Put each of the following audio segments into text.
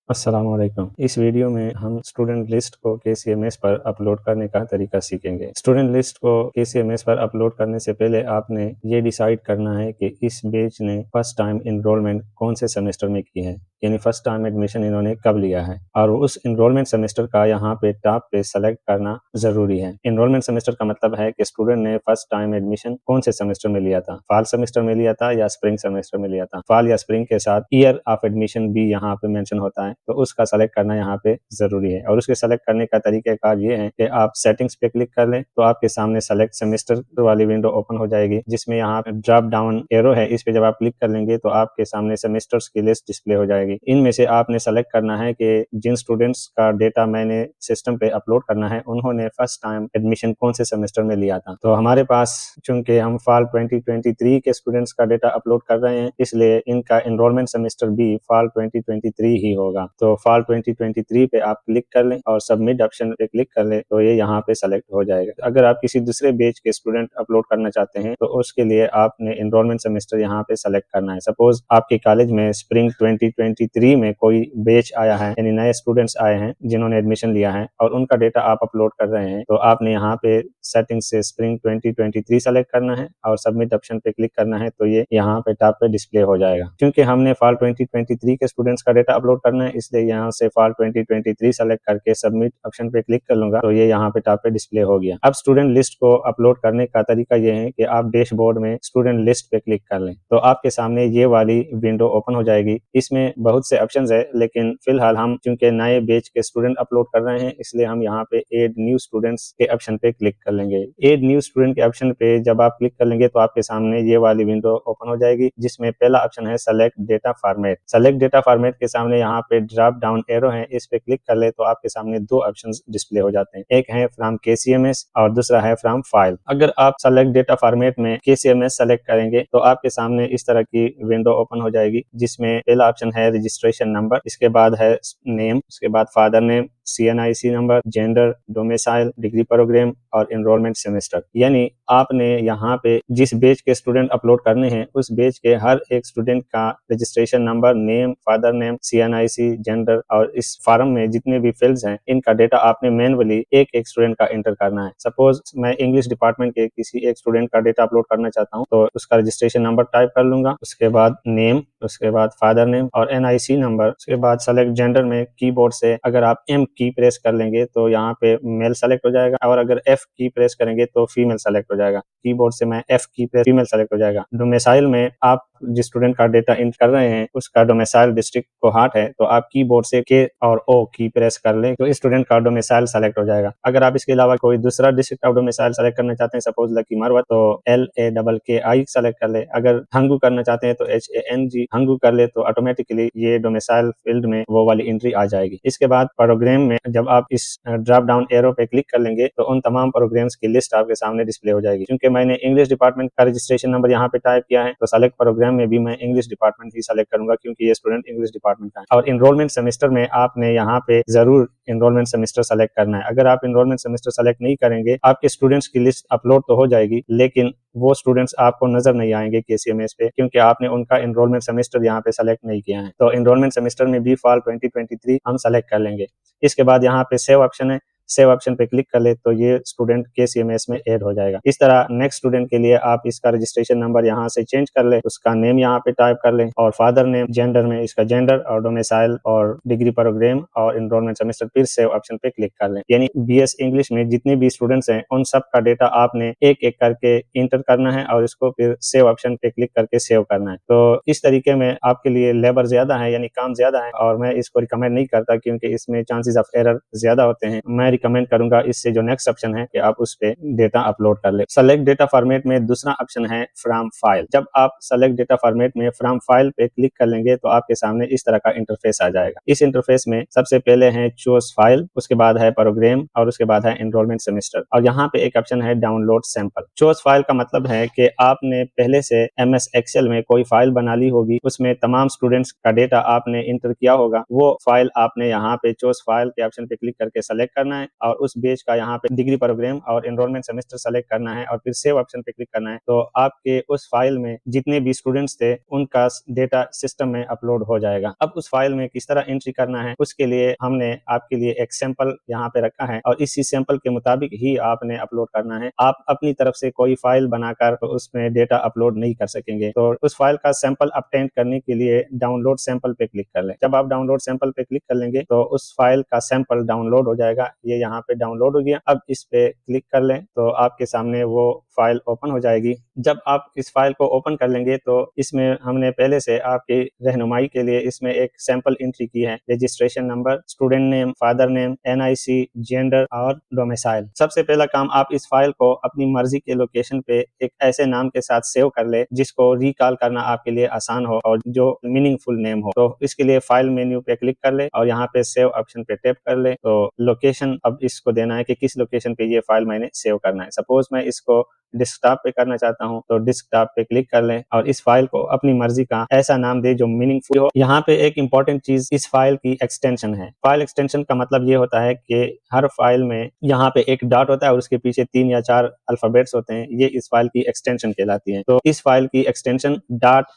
अस्सलाम वालेकुम। इस वीडियो में हम स्टूडेंट लिस्ट को केसीएमएस पर अपलोड करने का तरीका सीखेंगे। स्टूडेंट लिस्ट को केसीएमएस पर अपलोड करने से पहले आपने ये डिसाइड करना है कि इस बैच ने फर्स्ट टाइम एनरोलमेंट कौन से सेमेस्टर में की है, यानी फर्स्ट टाइम एडमिशन इन्होंने कब लिया है और उस एनरोलमेंट सेमेस्टर का यहाँ पे टॉप पे सेलेक्ट करना जरूरी है। एनरोलमेंट सेमेस्टर का मतलब है कि स्टूडेंट ने फर्स्ट टाइम एडमिशन कौन से सेमेस्टर में लिया था, फॉल सेमेस्टर में लिया था या स्प्रिंग सेमेस्टर में लिया था। फॉल या स्प्रिंग के साथ ईयर ऑफ एडमिशन भी यहाँ पे मेंशन होता है, तो उसका सेलेक्ट करना यहाँ पे जरूरी है। और उसके सेलेक्ट करने का तरीकेकार ये है कि आप सेटिंग्स पे क्लिक कर लें तो आपके सामने सेलेक्ट सेमेस्टर वाली विंडो ओपन हो जाएगी, जिसमें यहाँ पे ड्रॉप डाउन एरो है। इस पे जब आप क्लिक कर लेंगे तो आपके सामने सेमेस्टर्स की लिस्ट डिस्प्ले हो जाएगी। इनमें से आपने सेलेक्ट करना है कि जिन स्टूडेंट्स का डेटा मैंने सिस्टम पे अपलोड करना है उन्होंने फर्स्ट टाइम एडमिशन कौन से सेमेस्टर में लिया था। तो हमारे पास चूंकि हम फॉल 2023 के स्टूडेंट्स का डेटा अपलोड कर रहे हैं, इसलिए इनका एनरोलमेंट सेमेस्टर भी फॉल 2023 ही होगा। तो फॉल 2023 पे आप क्लिक कर लें और सबमिट ऑप्शन पे क्लिक कर लें तो ये यहाँ पे सेलेक्ट हो जाएगा। अगर आप किसी दूसरे बैच के स्टूडेंट अपलोड करना चाहते हैं तो उसके लिए आपने एनरोलमेंट सेमेस्टर यहाँ पे सेलेक्ट करना है। सपोज आपके कॉलेज में स्प्रिंग 2023 में कोई बैच आया है, यानी नए स्टूडेंट्स आए हैं जिन्होंने एडमिशन लिया है और उनका डेटा आप अपलोड कर रहे हैं, तो आपने यहाँ पे सेटिंग से स्प्रिंग 2023 सेलेक्ट करना है और सबमिट ऑप्शन पे क्लिक करना है, तो ये यहाँ पे टॉप पे डिस्प्ले हो जाएगा। क्योंकि हमने फॉल 2023 के स्टूडेंट्स का डेटा अपलोड करना है, इसलिए यहाँ से फॉल 2023 सेलेक्ट करके सबमिट ऑप्शन पे क्लिक कर लूंगा तो ये यहाँ पे टॉप पे डिस्प्ले हो गया। अब स्टूडेंट लिस्ट को अपलोड करने का तरीका ये है कि आप डैशबोर्ड में स्टूडेंट लिस्ट पे क्लिक कर लें तो आपके सामने ये वाली विंडो ओपन हो जाएगी। इसमें बहुत से ऑप्शंस है, लेकिन फिलहाल हम चूंकि नए बैच के स्टूडेंट अपलोड कर रहे हैं इसलिए हम यहाँ पे एड न्यू स्टूडेंट्स के ऑप्शन पे क्लिक कर लेंगे। एड न्यू स्टूडेंट के ऑप्शन पे जब आप क्लिक कर लेंगे तो आपके सामने ये वाली विंडो ओपन हो जाएगी, जिसमें पहला ऑप्शन है select data format. Select data format के सामने यहाँ पे ड्रॉप डाउन एरो है, इस पे क्लिक कर ले तो आपके सामने दो ऑप्शंस डिस्प्ले हो जाते हैं, एक है फ्रॉम केसीएमएस और दूसरा है फ्रॉम फाइल। अगर आप सेलेक्ट डेटा फॉर्मेट में केसीएमएस सेलेक्ट करेंगे तो आपके सामने इस तरह की विंडो ओपन हो जाएगी, जिसमें पहला ऑप्शन है रजिस्ट्रेशन नंबर, इसके बाद है नेम, उसके बाद father name, CNIC number, gender, domicile, degree programme और एनरोलमेंट सेमेस्टर। यानी आपने यहाँ पे जिस बैच के स्टूडेंट अपलोड करने हैं उस बैच के हर एक स्टूडेंट का registration number, name, father name, CNIC, gender और इस फॉर्म में जितने भी फील्ड्स हैं इनका डेटा आपने मैनुअली एक एक स्टूडेंट का एंटर करना है। सपोज मैं इंग्लिश डिपार्टमेंट के किसी एक स्टूडेंट का डेटा अपलोड करना चाहता हूँ तो उसका रजिस्ट्रेशन नंबर टाइप कर लूंगा, उसके बाद नेम, उसके बाद फादर नेम और NIC नंबर, उसके बाद सेलेक्ट जेंडर में कीबोर्ड से अगर आप M की प्रेस कर लेंगे तो यहाँ पे मेल सेलेक्ट हो जाएगा और अगर F की प्रेस करेंगे तो फीमेल सेलेक्ट हो जाएगा। कीबोर्ड से मैं F की प्रेस, फीमेल सेलेक्ट हो जाएगा। डोमिसाइल में आप जिस स्टूडेंट का डेटा एंटर कर रहे हैं उसका डोमिसाइल डिस्ट्रिक्ट कोहाट है, तो आप कीबोर्ड से K और O की प्रेस कर लें तो स्टूडेंट का डोमिसाइल सेलेक्ट हो जाएगा। अगर आप इसके अलावा कोई दूसरा डिस्ट्रिक्ट ऑफ डोमिसाइल सेलेक्ट करना चाहते हैं, सपोज लकी मरवा, तो LAKKI सेलेक्ट कर ले। अगर हंगू करना चाहते हैं तो HANG हंगू कर ले तो ऑटोमेटिकली ये डोमिसाइल फील्ड में वो वाली एंट्री आ जाएगी। इसके बाद प्रोग्राम में जब आप इस ड्रॉप डाउन एरो पे क्लिक कर लेंगे तो उन तमाम प्रोग्राम्स की लिस्ट आपके सामने डिस्प्ले हो जाएगी। क्योंकि मैंने इंग्लिश डिपार्टमेंट का रजिस्ट्रेशन नंबर यहाँ पे टाइप किया है तो सेलेक्ट प्रोग्राम में भी मैं इंग्लिश डिपार्टमेंट ही सेलेक्ट करूंगा, क्योंकि ये स्टूडेंट इंग्लिश डिपार्टमेंट का है। और एनरोलमेंट सेमेस्टर में आपने यहाँ पे जरूर एनरोलमेंट सेमेस्टर सेलेक्ट करना है। अगर आप एनरोलमेंट सेमेस्टर सेलेक्ट नहीं करेंगे आपके स्टूडेंट्स की लिस्ट अपलोड तो हो जाएगी, लेकिन वो स्टूडेंट्स आपको नजर नहीं आएंगे केसीएमएस पे, क्योंकि आपने उनका एनरोलमेंट सेमेस्टर यहाँ पे सेलेक्ट नहीं किया है। तो एनरोलमेंट सेमेस्टर में भी फॉल 2023 हम सेलेक्ट कर लेंगे। इसके बाद यहाँ पे सेव ऑप्शन है, सेव ऑप्शन पे क्लिक कर ले तो ये स्टूडेंट केसीएमएस में ऐड हो जाएगा। इस तरह नेक्स्ट स्टूडेंट के लिए आप इसका रजिस्ट्रेशन नंबर यहाँ से चेंज कर ले, उसका नेम यहाँ पे टाइप कर ले और फादर नेम, जेंडर में इसका जेंडर और डोमिसाइल और डिग्री प्रोग्राम और एनरोलमेंट सेमेस्टर, फिर सेव ऑप्शन पे क्लिक कर ले। यानी BS इंग्लिश में जितने भी स्टूडेंट्स हैं उन सब का डेटा आपने एक एक करके इंटर करना है और इसको फिर सेव ऑप्शन पे क्लिक करके सेव करना है। तो इस तरीके में आपके लिए लेबर ज्यादा है, यानी काम ज्यादा है, और मैं इसको रिकमेंड नहीं करता क्योंकि इसमें चांसेस ऑफ एरर ज्यादा होते हैं। मैं रिकमेंड करूंगा इससे जो नेक्स्ट ऑप्शन है कि आप उस पे डेटा अपलोड कर ले। सेलेक्ट डेटा फॉर्मेट में दूसरा ऑप्शन है फ्रॉम फाइल। जब आप सेलेक्ट डेटा फॉर्मेट में फ्रॉम फाइल पे क्लिक कर लेंगे तो आपके सामने इस तरह का इंटरफेस आ जाएगा। इस इंटरफेस में सबसे पहले है चूज फाइल, उसके बाद है प्रोग्राम और उसके बाद है एनरोलमेंट सेमेस्टर, और यहाँ पे एक ऑप्शन है डाउनलोड सैंपल। चूज फाइल का मतलब है कि आपने पहले से MS एक्सेल में कोई फाइल बना ली होगी, उसमें तमाम स्टूडेंट्स का डेटा आपने इंटर किया होगा, वो फाइल आपने यहाँ पे चूज फाइल के ऑप्शन पे क्लिक करके सेलेक्ट करना है और उस बैच का यहाँ पे डिग्री प्रोग्राम और एनरोलमेंट सेमेस्टर सेलेक्ट करना है और फिर सेव ऑप्शन पे क्लिक करना है। तो आपके उस फाइल में जितने भी स्टूडेंट्स थे उनका डेटा सिस्टम में अपलोड हो जाएगा। अब उस फाइल में किस तरह एंट्री करना है उसके लिए हमने आपके लिए एक सैंपल यहाँ पे रखा है और इसी सैंपल के मुताबिक ही आपने अपलोड करना है। आप अपनी तरफ से कोई फाइल बनाकर तो उसमें डेटा अपलोड नहीं कर सकेंगे। तो उस फाइल का सैंपल अपटेंड करने के लिए डाउनलोड सैंपल पे क्लिक कर लें। जब आप डाउनलोड सैंपल पे क्लिक कर लेंगे तो उस फाइल का सैंपल डाउनलोड हो जाएगा। ये यहाँ पे डाउनलोड हो गया। अब इस पे क्लिक कर लें तो आपके सामने वो फाइल ओपन हो जाएगी। जब आप इस फाइल को ओपन कर लेंगे तो इसमें हमने पहले से आपकी रहनुमाई के लिए इसमें एक सैंपल एंट्री की है। Registration number, student name, father name, NIC, gender और डोमिसाइल। सबसे पहला काम, आप इस फाइल को अपनी मर्जी के लोकेशन पे एक ऐसे नाम के साथ सेव कर ले जिसको रिकॉल करना आपके लिए आसान हो और जो मीनिंगफुल नेम हो। तो इसके लिए फाइल मेन्यू पे क्लिक कर ले और यहाँ पे सेव ऑप्शन पे टैप कर ले। तो लोकेशन अब इसको देना है कि किस लोकेशन पे ये फाइल मैंने सेव करना है। सपोज मैं इसको डेस्कटॉप पे करना चाहता हूं तो डेस्कटॉप पे क्लिक कर लें और इस फाइल को अपनी मर्जी का ऐसा नाम दे जो मीनिंगफुल हो। यहाँ पे एक इंपॉर्टेंट चीज इस फाइल की एक्सटेंशन है। फाइल एक्सटेंशन का मतलब ये होता है कि हर फाइल में यहाँ पे एक डॉट होता है और उसके पीछे 3 या 4 अल्फाबेट्स होते हैं। ये इस फाइल की एक्सटेंशन कहलाती है। तो इस फाइल की एक्सटेंशन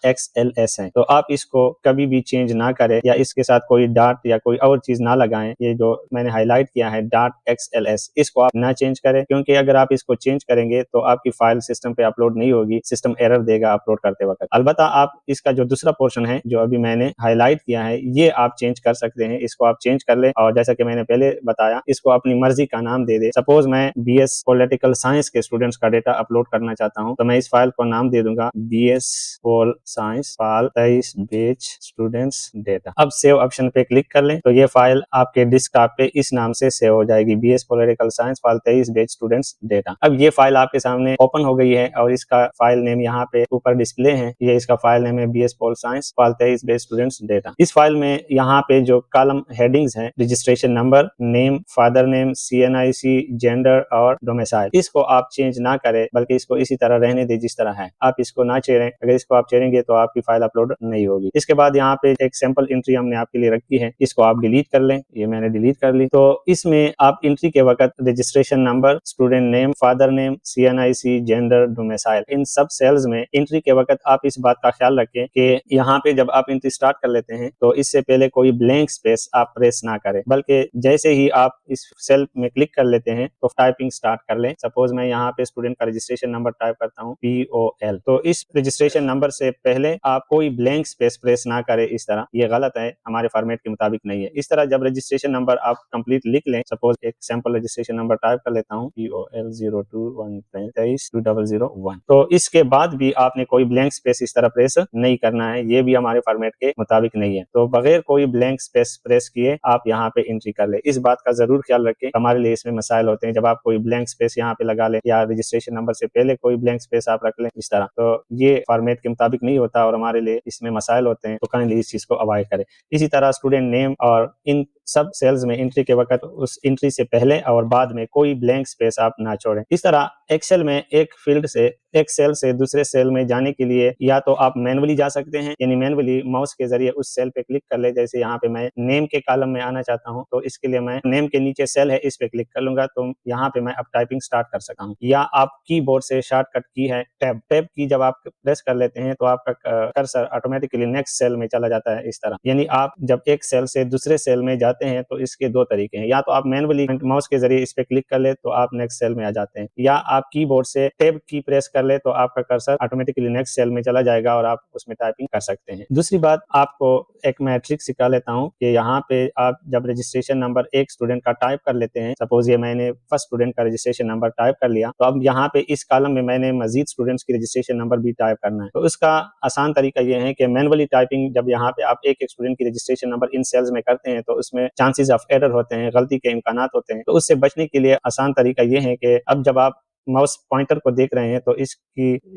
.xls है। तो आप इसको कभी भी चेंज ना करें या इसके साथ कोई डॉट या कोई और चीज ना लगाएं। ये जो मैंने हाईलाइट किया है .xls, इसको आप ना चेंज करें क्योंकि अगर आप इसको चेंज करेंगे तो आपकी फाइल सिस्टम पे अपलोड नहीं होगी, सिस्टम एरर देगा अपलोड करते वक्त। अलबत्ता आप इसका जो दूसरा पोर्शन है जो अभी मैंने हाईलाइट किया है ये आप चेंज कर सकते हैं। इसको आप चेंज कर ले और जैसा कि मैंने पहले बताया इसको अपनी मर्जी का नाम दे दे। सपोज मैं BS पॉलिटिकल साइंस के स्टूडेंट्स का डेटा अपलोड करना चाहता हूं तो मैं इस फाइल को नाम दे दूंगा BS pol science file 23 batch students data. अब सेव ऑप्शन पे क्लिक कर लें तो ये फाइल आपके डेस्कटॉप पे इस नाम से सेव हो जाएगी, BS political science file 23 batch students data. अब ये फाइल आपके सामने ओपन हो गई है और इसका फाइल नेम यहाँ पे ऊपर डिस्प्ले है। ये इसका फाइल नेम है BS pol science file 23 batch students data. इस फाइल में यहाँ पे जो कॉलम हेडिंग्स हैं, registration number, name, father name, CNIC, gender और डोमिसाइल, इसको आप चेंज ना करें बल्कि इसको इसी तरह रहने दे जिस तरह है। आप इसको ना चेरें, अगर इसको आप चेरेंगे तो आपकी फाइल अपलोड नहीं होगी। इसके बाद यहाँ पे एक सैंपल एंट्री हमने आपके लिए रखी है, इसको आप डिलीट कर लें। ये मैंने डिलीट कर ली। तो इसमें आप एंट्री के वक्त registration number, student name, father name, CNIC, gender, domicile, इन सब सेल्स में एंट्री के वक्त आप इस बात का ख्याल रखें कि यहाँ पे जब आप एंट्री स्टार्ट कर लेते हैं तो इससे पहले कोई ब्लैंक स्पेस आप प्रेस ना करें, बल्कि जैसे ही आप इस सेल में क्लिक कर लेते हैं तो टाइपिंग स्टार्ट कर लें। सपोज मैं यहाँ पे स्टूडेंट का रजिस्ट्रेशन नंबर टाइप करता हूँ POL। तो इस रजिस्ट्रेशन नंबर से पहले आप कोई ब्लैंक स्पेस प्रेस ना करें। इस तरह ये गलत है, हमारे फॉर्मेट के मुताबिक नहीं है। इस तरह जब रजिस्ट्रेशन नंबर आप कंप्लीट लिख लें, सपोज एक सैंपल रजिस्ट्रेशन नंबर टाइप कर लेता हूँ POL 0213232001। तो इसके बाद भी आपने कोई ब्लैंक स्पेस इस तरह प्रेस नहीं करना है, ये भी हमारे फॉर्मेट के मुताबिक नहीं है। तो बगैर कोई ब्लैंक स्पेस प्रेस किए आप यहाँ पे एंट्री कर ले। इस बात का जरूर ख्याल रखें, हमारे लिए इसमें मसाइल होते हैं जब आप कोई ब्लैंक स्पेस यहाँ पे लगा ले या रजिस्ट्रेशन नंबर से पहले कोई ब्लैंक स्पेस आप रख लें इस तरह, तो ये फॉर्मेट के मुताबिक नहीं होता और हमारे लिए इसमें मसाइल होते हैं। तो काइंडली इस चीज को अवॉइड करें। इसी तरह स्टूडेंट नेम और इन सब सेल्स में एंट्री के वक्त उस एंट्री से पहले और बाद में कोई ब्लैंक स्पेस आप ना छोड़ें। इस तरह एक्सेल में एक फील्ड से एक सेल से दूसरे सेल में जाने के लिए या तो आप मैनुअली जा सकते हैं, यानी मैनुअली माउस के जरिए उस सेल पे क्लिक कर ले। जैसे यहाँ पे मैं नेम के कॉलम में आना चाहता हूँ तो इसके लिए मैं नेम के नीचे सेल है इस पे क्लिक कर लूंगा तो यहाँ पे मैं अब टाइपिंग स्टार्ट कर सकता हूँ। या आप कीबोर्ड से शॉर्टकट की है टैब की जब आप प्रेस कर लेते हैं तो आपका कर्सर ऑटोमेटिकली नेक्स्ट सेल में चला जाता है। इस तरह यानी आप जब एक सेल से दूसरे सेल में जाते हैं तो इसके दो तरीके हैं, या तो आप मैनुअली माउस के जरिए इस पे क्लिक कर ले तो आप नेक्स्ट सेल में आ जाते हैं, या आप कीबोर्ड से टैब की प्रेस कर ले तो आपका कर्सर ऑटोमेटिकली नेक्स्ट सेल में चला जाएगा और आप उसमें टाइपिंग कर सकते हैं। दूसरी बात, आपको एक मैट्रिक्स सिखा लेता हूँ कि यहाँ पे आप जब रजिस्ट्रेशन नंबर एक स्टूडेंट का टाइप कर लेते हैं, सपोज ये मैंने फर्स्ट स्टूडेंट का रजिस्ट्रेशन नंबर टाइप कर लिया, तो अब यहाँ पे इस कॉलम में मैंने मजीद स्टूडेंट्स की रजिस्ट्रेशन नंबर भी टाइप करना है। तो उसका आसान तरीका ये है कि मैनुअली टाइपिंग जब यहाँ पे आप एक स्टूडेंट की रजिस्ट्रेशन नंबर इन सेल्स में करते हैं तो उसमें चांसेस ऑफ एरर होते हैं, गलती के इम्कानात होते हैं। तो उससे बचने के लिए आसान तरीका ये है कि अब जब आप माउस पॉइंटर को देख रहे हैं तो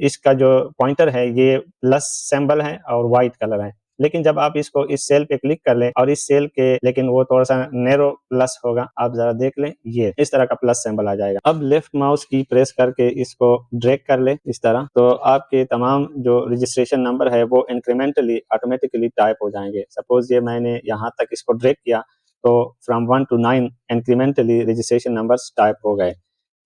इसका जो पॉइंटर है ये प्लस सिंबल है और व्हाइट कलर है, लेकिन जब आप इसको इस सेल पे क्लिक कर लें और इस सेल के, लेकिन वो थोड़ा सा नैरो प्लस होगा, आप जरा देख लें, ये इस तरह का प्लस सिंबल आ जाएगा। अब लेफ्ट माउस की प्रेस करके इसको ड्रैग कर लें इस तरह, तो आपके तमाम जो रजिस्ट्रेशन नंबर है वो इंक्रीमेंटली ऑटोमेटिकली टाइप हो जाएंगे। सपोज ये मैंने यहाँ तक इसको ड्रैग किया तो from 1 to 9 incrementally registration numbers type हो गए।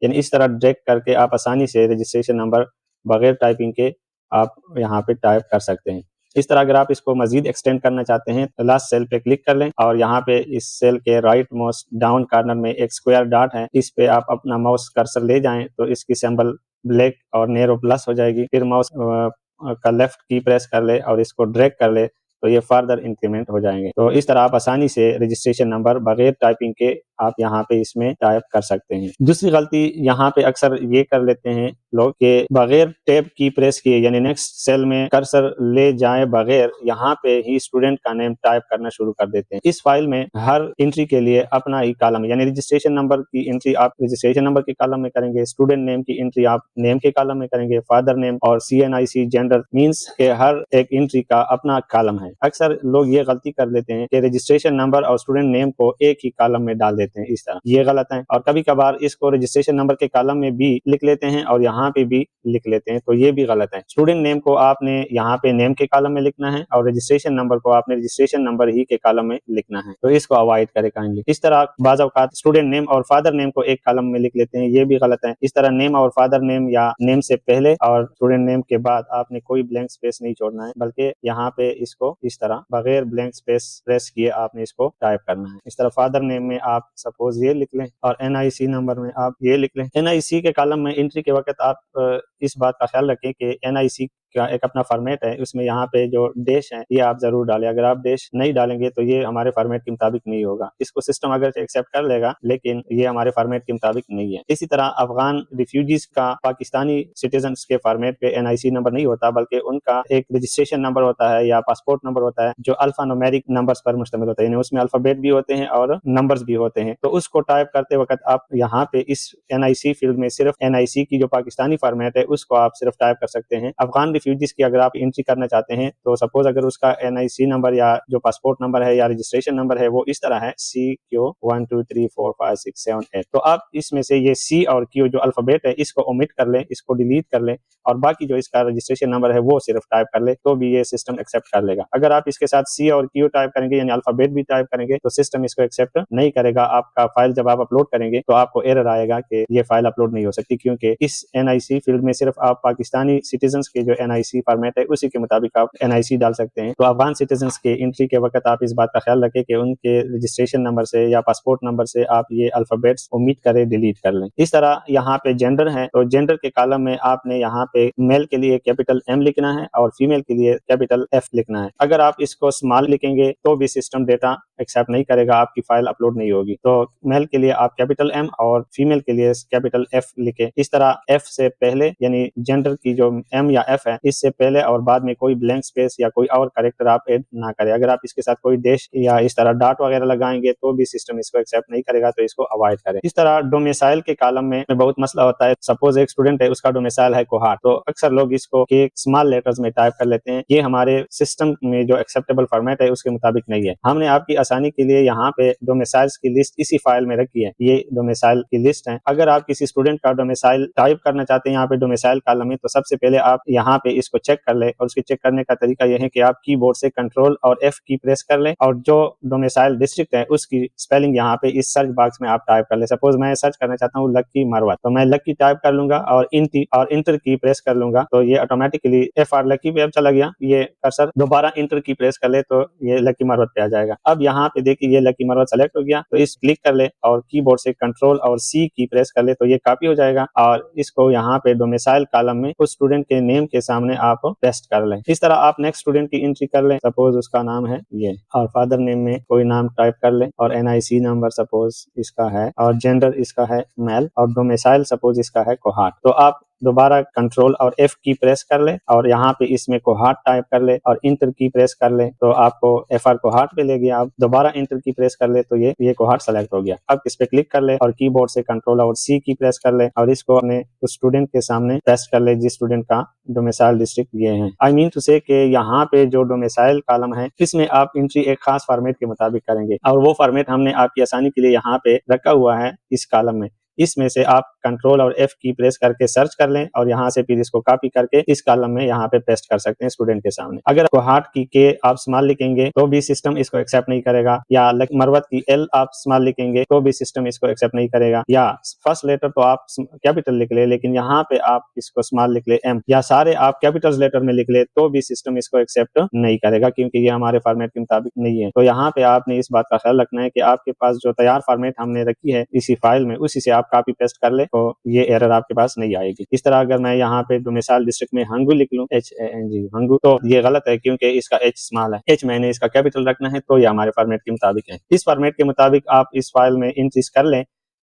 यानी इस तरह ड्रैग करके आप आसानी से रजिस्ट्रेशन नंबर बगैर टाइपिंग के आप यहाँ पे टाइप कर सकते हैं। इस तरह अगर आप इसको मजीद एक्सटेंड करना चाहते हैं तो लास्ट सेल पे क्लिक कर लें और यहाँ पे इस सेल के राइट मोस्ट डाउन कॉर्नर में एक स्क्वायर डॉट है, इस पे आप अपना माउस कर्सर ले जाएं तो इसकी सिंबल ब्लैक और नैरो प्लस हो जाएगी। फिर माउस का लेफ्ट की प्रेस कर ले और इसको ड्रैग कर ले तो ये फर्दर इंक्रीमेंट हो जाएंगे। तो इस तरह आप आसानी से रजिस्ट्रेशन नंबर बगैर टाइपिंग के आप यहाँ पे इसमें टाइप कर सकते हैं। दूसरी गलती यहाँ पे अक्सर ये कर लेते हैं लोग कि बगैर टैब की प्रेस किए यानी नेक्स्ट सेल में कर्सर ले जाए बगैर यहाँ पे ही स्टूडेंट का नेम टाइप करना शुरू कर देते हैं। इस फाइल में हर एंट्री के लिए अपना ही कॉलम यानी रजिस्ट्रेशन नंबर की एंट्री आप रजिस्ट्रेशन नंबर के कॉलम में करेंगे, स्टूडेंट नेम की एंट्री आप नेम के कॉलम में करेंगे, फादर नेम और CNIC जेंडर मींस के हर एक एंट्री का अपना कॉलम है। अक्सर लोग ये गलती कर लेते हैं कि रजिस्ट्रेशन नंबर और स्टूडेंट नेम को एक ही कॉलम में डाल देते हैं, इस तरह ये गलत है। और कभी कभार इसको रजिस्ट्रेशन नंबर के कॉलम में भी लिख लेते हैं और यहाँ पे भी लिख लेते हैं, तो ये भी गलत है। स्टूडेंट नेम को आपने यहाँ पे नेम के कॉलम में लिखना है और रजिस्ट्रेशन नंबर को आपने रजिस्ट्रेशन नंबर ही के कॉलम में लिखना है, तो इसको अवॉइड करें काइंडली। इस तरह बाज़ औक़ात स्टूडेंट नेम और फादर नेम को एक कॉलम में लिख लेते हैं, ये भी गलत है। इस तरह नेम और फादर नेम या नेम से पहले और स्टूडेंट नेम के बाद आपने कोई ब्लैंक स्पेस नहीं छोड़ना है, बल्कि यहाँ पे इसको इस तरह बगैर ब्लैंक स्पेस प्रेस किए आपने इसको टाइप करना है। इस तरह फादर नेम में आप सपोज ये लिख लें और NIC नंबर में आप ये लिख लें। NIC के कॉलम में एंट्री के वक्त आप इस बात का ख्याल रखें कि NIC का एक अपना फॉर्मेट है, उसमें यहाँ पे जो डैश है ये आप जरूर डालें। अगर आप डैश नहीं डालेंगे तो ये हमारे फॉर्मेट के मुताबिक नहीं होगा। इसको सिस्टम अगर एक्सेप्ट कर लेगा लेकिन ये हमारे फॉर्मेट के मुताबिक नहीं है। इसी तरह अफगान रिफ्यूजीज का पाकिस्तानी सिटीजन्स के फॉर्मेट पे NIC नंबर नहीं होता, बल्कि उनका एक रजिस्ट्रेशन नंबर होता है या पासपोर्ट नंबर होता है जो अल्फा न्यूमेरिक नंबर्स पर मुश्तमिल होता है, यानी उसमें अल्फाबेट भी होते हैं और नंबर्स भी होते हैं। तो उसको टाइप करते वक्त आप यहाँ पे इस NIC फील्ड में सिर्फ NIC की जो पाकिस्तानी फॉर्मेट है उसको आप सिर्फ टाइप कर सकते हैं। अफगान रिफ्यूजीज की अगर आप एंट्री करना चाहते हैं तो सपोज अगर उसका NIC नंबर या जो पासपोर्ट नंबर है या रजिस्ट्रेशन नंबर है वो इस तरह है CQ 1 2 3 4 5 6 7 8, तो आप इसमें से ये C और Q जो अल्फाबेट है इसको ओमिट कर लें, इसको डिलीट कर लें और बाकी जो इसका रजिस्ट्रेशन नंबर है वो सिर्फ टाइप कर ले, तो भी ये सिस्टम एक्सेप्ट कर लेगा। अगर आप इसके साथ C और Q टाइप करेंगे यानी अल्फाबेट भी टाइप करेंगे तो सिस्टम इसको एक्सेप्ट नहीं करेगा। आपका फाइल जब आप अपलोड करेंगे तो आपको एरर आएगा कि ये फाइल अपलोड नहीं हो सकती, क्योंकि इस NIC फील्ड में सिर्फ आप पाकिस्तानी सिटीजन्स के जो NIC फॉर्मेट है उसी के मुताबिक आप NIC डाल सकते हैं। तो अफगान सिटीजन्स के एंट्री के वक्त आप इस बात का ख्याल रखें कि उनके रजिस्ट्रेशन नंबर से या पासपोर्ट नंबर से आप ये अल्फाबेट्स ओमिट करें, डिलीट कर लें। इस तरह यहाँ पे जेंडर है तो जेंडर के कॉलम में आपने यहाँ पे मेल के लिए कैपिटल M लिखना है और फीमेल के लिए कैपिटल F लिखना है। अगर आप इसको स्मॉल लिखेंगे तो भी सिस्टम डेटा एक्सेप्ट नहीं करेगा, आपकी फाइल अपलोड नहीं होगी। तो मेल के लिए आप कैपिटल M और फीमेल के लिए कैपिटल F लिखे। इस तरह F से पहले यानी जेंडर की जो M या F है इससे पहले और बाद में कोई ब्लैंक स्पेस या कोई और कैरेक्टर आप ऐड ना करें। अगर आप इसके साथ कोई देश या इस तरह डॉट वगैरह लगाएंगे तो भी सिस्टम इसको एक्सेप्ट नहीं करेगा, तो इसको अवॉइड करें। इस तरह डोमिसाइल के कॉलम में बहुत मसला होता है। सपोज एक स्टूडेंट है, उसका डोमिसाइल है कोहाट, तो अक्सर लोग इसको एक स्मॉल लेटर्स में टाइप कर लेते हैं। ये हमारे सिस्टम में जो एक्सेप्टेबल फॉर्मेट है उसके मुताबिक नहीं है। हमने आपकी आसानी के लिए यहाँ पे डोमिसाइल्स की लिस्ट इसी फाइल में रखी है, ये डोमिसाइल की लिस्ट है। अगर आप किसी स्टूडेंट का डोमिसाइल टाइप करना चाहते हैं यहाँ पे डोमिसाइल कॉलम में, तो सबसे पहले आप यहाँ पे इसको चेक कर ले और उसके चेक करने का तरीका यह है कि आप कीबोर्ड से कंट्रोल और F की प्रेस कर लें और जो डोमिसाइल डिस्ट्रिक्ट है उसकी स्पेलिंग यहाँ पे इस सर्च बॉक्स में आप टाइप कर ले। सपोज मैं सर्च करना चाहता हूँ लक्की मरवत, तो मैं लक्की टाइप कर लूंगा और इंटर की प्रेस कर लूंगा, तो ये ऑटोमेटिकली FR लक्की पे अब चला गया। ये कर्सर दोबारा इंटर की प्रेस कर ले तो ये लक्की मरवत पे आ जाएगा। अब यहाँ पे देखिए ये लक्की मरवत सेलेक्ट हो गया, तो इस क्लिक कर ले और कीबोर्ड से कंट्रोल और C की प्रेस कर ले तो ये कॉपी हो जाएगा और इसको यहाँ पे डोमिसाइल कॉलम में उस स्टूडेंट के नेम के सामने आप पेस्ट कर लें। इस तरह आप नेक्स्ट स्टूडेंट की एंट्री कर लें, सपोज उसका नाम है ये और फादर नेम में कोई नाम टाइप कर लें और NIC नंबर सपोज इसका है और जेंडर इसका है मेल और डोमिसाइल सपोज इसका है कोहाट। तो आप दोबारा कंट्रोल और F की प्रेस कर ले और यहाँ पे इसमें कोहाट टाइप कर ले और इंटर की प्रेस कर ले तो आपको FR कोहाट पे ले गया। आप दोबारा इंटर की प्रेस कर ले तो ये कोहाट सेलेक्ट हो गया। अब इस पे क्लिक कर ले और कीबोर्ड से कंट्रोल और C की प्रेस कर ले और इसको अपने उस स्टूडेंट के सामने पेस्ट कर ले जिस स्टूडेंट का डोमिसाइल डिस्ट्रिक्ट ये है। आई मीन टू से कि यहाँ पे जो डोमिसाइल कॉलम है इसमें आप एंट्री एक खास फॉर्मेट के मुताबिक करेंगे और वो फॉर्मेट हमने आपकी आसानी के लिए यहाँ पे रखा हुआ है इस कॉलम में। इसमें से आप कंट्रोल और F की प्रेस करके सर्च कर लें और यहाँ से फिर इसको कॉपी करके इस कॉलम में यहाँ पे पेस्ट कर सकते हैं स्टूडेंट के सामने। अगर आपको हार्ट की के आप स्मॉल लिखेंगे तो भी सिस्टम इसको एक्सेप्ट नहीं करेगा, या मरवत की L आप स्मॉल लिखेंगे तो भी सिस्टम इसको एक्सेप्ट नहीं करेगा, या फर्स्ट लेटर तो आप कैपिटल लिख ले लेकिन यहाँ पे आप इसको स्मॉल लिख ले M, या सारे आप कैपिटल लेटर में लिख ले तो भी सिस्टम इसको एक्सेप्ट नहीं करेगा क्योंकि ये हमारे फॉर्मेट के मुताबिक नहीं है। तो यहाँ पे आपने इस बात का ख्याल रखना है कि आपके पास जो तैयार फॉर्मेट हमने रखी है इसी फाइल में उसी से आप कॉपी पेस्ट कर ले तो ये एरर आपके पास नहीं आएगी। इस तरह अगर मैं यहाँ पे मिसाल डिस्ट्रिक्ट में हंगू लिख लूँ HANG हंगू, तो ये गलत है क्योंकि इसका H स्मॉल है, H मैंने इसका कैपिटल रखना है तो ये हमारे फॉर्मेट के मुताबिक है। इस फॉर्मेट के मुताबिक आप इस फाइल में एंट्रीज कर लें।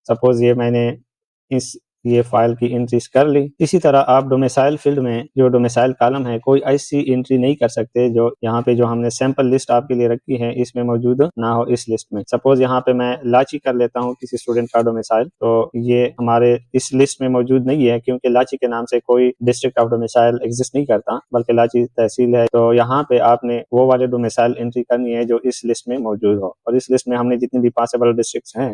सपोज ये मैंने ये फाइल की एंट्रीज कर ली। इसी तरह आप डोमिसाइल फील्ड में जो डोमिसाइल कॉलम है कोई ऐसी एंट्री नहीं कर सकते जो यहाँ पे जो हमने सैंपल लिस्ट आपके लिए रखी है इसमें मौजूद ना हो इस लिस्ट में। सपोज यहाँ पे मैं लाची कर लेता हूँ किसी स्टूडेंट का डोमिसाइल, तो ये हमारे इस लिस्ट में मौजूद नहीं है क्योंकि लाची के नाम से कोई डिस्ट्रिक्ट ऑफ डोमिसाइल एग्जिस्ट नहीं करता बल्कि लाची तहसील है। तो यहाँ पे आपने वो वाले डोमिसाइल एंट्री करनी है जो इस लिस्ट में मौजूद हो, और इस लिस्ट में हमने जितने भी पॉसिबल डिस्ट्रिक्ट हैं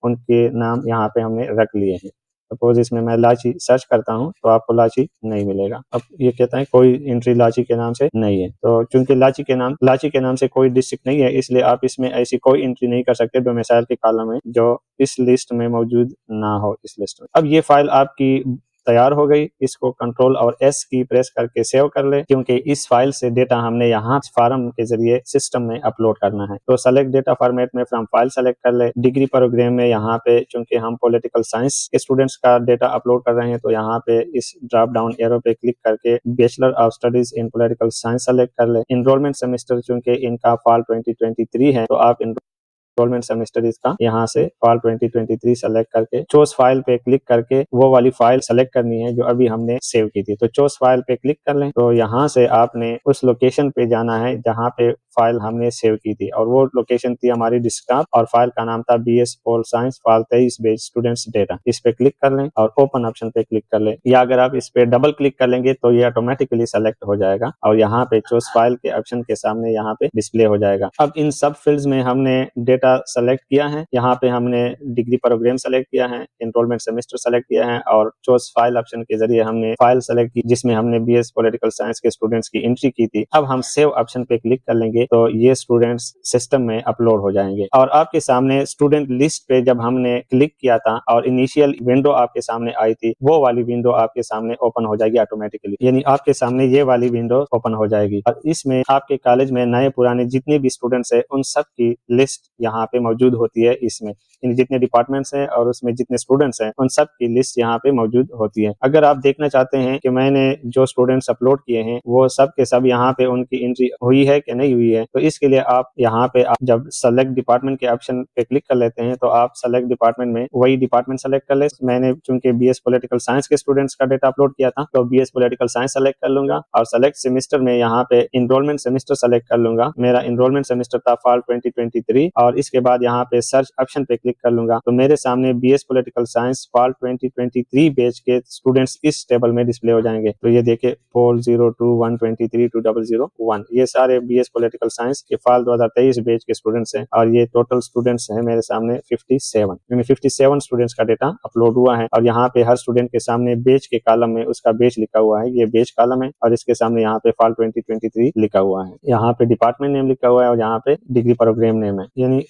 उनके नाम यहाँ पे हमने रख लिए हैं। सपोज इसमें मैं लाची सर्च करता हूँ तो आपको लाची नहीं मिलेगा। अब ये कहता है कोई एंट्री लाची के नाम से नहीं है, तो चूंकि लाची के नाम से कोई डिस्ट्रिक्ट नहीं है इसलिए आप इसमें ऐसी कोई एंट्री नहीं कर सकते डोमिसाइल के कॉलम में जो इस लिस्ट में मौजूद ना हो इस लिस्ट में। अब ये फाइल आपकी तैयार हो गई, इसको कंट्रोल और S की प्रेस करके सेव कर ले क्योंकि इस फाइल से डेटा हमने यहाँ फॉर्म के जरिए सिस्टम में अपलोड करना है। तो सेलेक्ट डेटा फॉर्मेट में फ्रॉम फाइल सेलेक्ट कर ले। डिग्री प्रोग्राम में यहाँ पे चूंकि हम पॉलिटिकल साइंस के स्टूडेंट्स का डेटा अपलोड कर रहे हैं तो यहाँ पे इस ड्रॉप डाउन एरो पे क्लिक करके bachelor of studies in political science select कर ले। इनरोलमेंट सेमेस्टर चूंकि इनका फॉल 2023 है तो आप इनरोलमेंट सेमेस्टर इसका यहाँ से फॉल 2023 सेलेक्ट करके चोज फाइल पे क्लिक करके वो वाली फाइल सेलेक्ट करनी है जो अभी हमने सेव की थी। तो चोज फाइल पे क्लिक कर लें तो यहाँ से आपने उस लोकेशन पे जाना है जहाँ पे फाइल हमने सेव की थी, और वो लोकेशन थी हमारी डेस्कटॉप और फाइल का नाम था BS पोल साइंस फाइल 23 बेच स्टूडेंट्स डेटा। इस पे क्लिक कर लें और ओपन ऑप्शन पे क्लिक कर लें, या अगर आप इस पे डबल क्लिक कर लेंगे तो ये ऑटोमेटिकली सेलेक्ट हो जाएगा और यहाँ पे चूज फाइल के ऑप्शन के सामने यहाँ पे डिस्प्ले हो जाएगा। अब इन सब फील्ड्स में हमने डेटा सेलेक्ट किया है, यहाँ पे हमने डिग्री प्रोग्राम सेलेक्ट किया है, एनरोलमेंट सेमेस्टर सेलेक्ट किया है और चूज फाइल ऑप्शन के जरिए हमने फाइल सेलेक्ट की जिसमें हमने BS पॉलिटिकल साइंस के स्टूडेंट्स की एंट्री की थी। अब हम सेव ऑप्शन पे क्लिक कर लेंगे तो ये स्टूडेंट्स सिस्टम में अपलोड हो जाएंगे और आपके सामने स्टूडेंट लिस्ट पे जब हमने क्लिक किया था और इनिशियल विंडो आपके सामने आई थी वो वाली विंडो आपके सामने ओपन हो जाएगी ऑटोमेटिकली, यानी आपके सामने ये वाली विंडो ओपन हो जाएगी और इसमें आपके कॉलेज में नए पुराने जितने भी स्टूडेंट्स हैं उन सब की लिस्ट यहाँ पे मौजूद होती है। इसमें जितने डिपार्टमेंट्स हैं और उसमें जितने स्टूडेंट्स हैं उन सब की लिस्ट यहाँ पे मौजूद होती है। अगर आप देखना चाहते हैं कि मैंने जो स्टूडेंट्स अपलोड किए हैं वो सब के सब यहाँ पे उनकी एंट्री हुई है कि नहीं हुई है, तो इसके लिए आप यहाँ पे जब सेलेक्ट डिपार्टमेंट के ऑप्शन पे क्लिक कर लेते हैं तो आप सेलेक्ट डिपार्टमेंट में वही डिपार्टमेंट सेलेक्ट कर ले। मैंने चूंकि BS पॉलिटिकल साइंस के स्टूडेंट्स का डेटा अपलोड किया था तो BS पॉलिटिकल साइंस सेलेक्ट कर लूंगा और सेलेक्ट सेमेस्टर में यहाँ पे इनरोलमेंट सेमेस्टर सेलेक्ट कर लूंगा। मेरा इनरोलमेंट सेमेस्टर था फॉल 2023 और इसके बाद यहाँ पे सर्च ऑप्शन पे क्लिक कर लूंगा तो मेरे सामने BS political science fall 2023 batch के स्टूडेंट्स इस टेबल में डिस्प्ले हो जाएंगे। तो ये देखिए पोल 02 123 2001 ये सारे BS पॉलिटिकल साइंस के फॉल 2023 बैच के स्टूडेंट्स हैं और ये टोटल स्टूडेंट्स हैं मेरे सामने 57 स्टूडेंट्स का डेटा अपलोड हुआ है और यहाँ पे हर स्टूडेंट के सामने बैच के कॉलम में उसका बैच लिखा हुआ है, ये बैच कॉलम है और इसके सामने यहाँ पे फॉल 2023 लिखा हुआ है, यहाँ पे डिपार्टमेंट नेम लिखा हुआ है और यहाँ पे डिग्री प्रोग्राम नेम है, यानी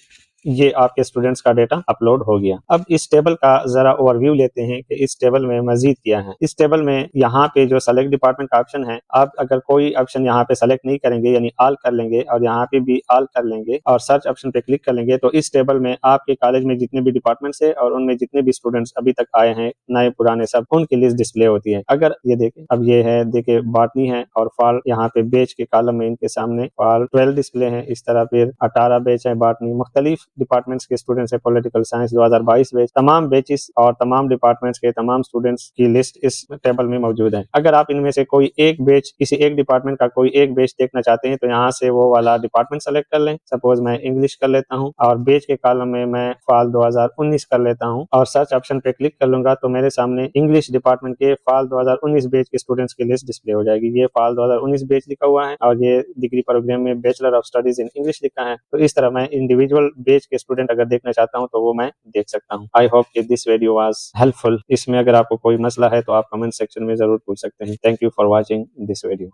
ये आपके स्टूडेंट्स का डेटा अपलोड हो गया। अब इस टेबल का जरा ओवरव्यू लेते हैं कि इस टेबल में मजीद क्या है। इस टेबल में यहाँ पे जो सेलेक्ट डिपार्टमेंट का ऑप्शन है, आप अगर कोई ऑप्शन यहाँ पे सेलेक्ट नहीं करेंगे यानी ऑल कर लेंगे और यहाँ पे भी ऑल कर लेंगे और सर्च ऑप्शन पे क्लिक कर लेंगे तो इस टेबल में आपके कॉलेज में जितने भी डिपार्टमेंट्स है और उनमें जितने भी स्टूडेंट्स अभी तक आए हैं नए पुराने सब उनकी लिस्ट डिस्प्ले होती है। अगर ये देखें अब ये है देखिए बॉटनी है और फॉल यहाँ पे बैच के कॉलम में इनके सामने फॉल 12 डिस्प्ले है, इस तरह फिर 18 बैच है बॉटनी, मुख्तलिफ डिपार्टमेंट्स के स्टूडेंट्स है पॉलिटिकल साइंस 2022 बैच, तमाम बैचेस और तमाम डिपार्टमेंट्स के तमाम स्टूडेंट्स की लिस्ट इस टेबल में मौजूद है। अगर आप इनमें से कोई एक बैच किसी एक डिपार्टमेंट का कोई एक बैच देखना चाहते हैं तो यहाँ से वो वाला डिपार्टमेंट सेलेक्ट कर लें। सपोज मैं इंग्लिश कर लेता हूँ और बैच के कॉलम में मैं फॉल 2019 कर लेता हूँ और सर्च ऑप्शन पे क्लिक कर लूंगा तो मेरे सामने इंग्लिश डिपार्टमेंट के फॉल 2019 बैच के स्टूडेंट्स की लिस्ट डिस्प्ले हो जाएगी। ये फॉल 2019 बैच लिखा हुआ है और ये डिग्री प्रोग्राम में bachelor of studies in English लिखा है। तो इस तरह मैं इंडिविजुअल बैच बैच के स्टूडेंट अगर देखना चाहता हूँ तो वो मैं देख सकता हूँ। आई होप कि दिस वीडियो वाज हेल्पफुल। इसमें अगर आपको कोई मसला है तो आप कमेंट सेक्शन में जरूर पूछ सकते हैं। Thank you for watching this video.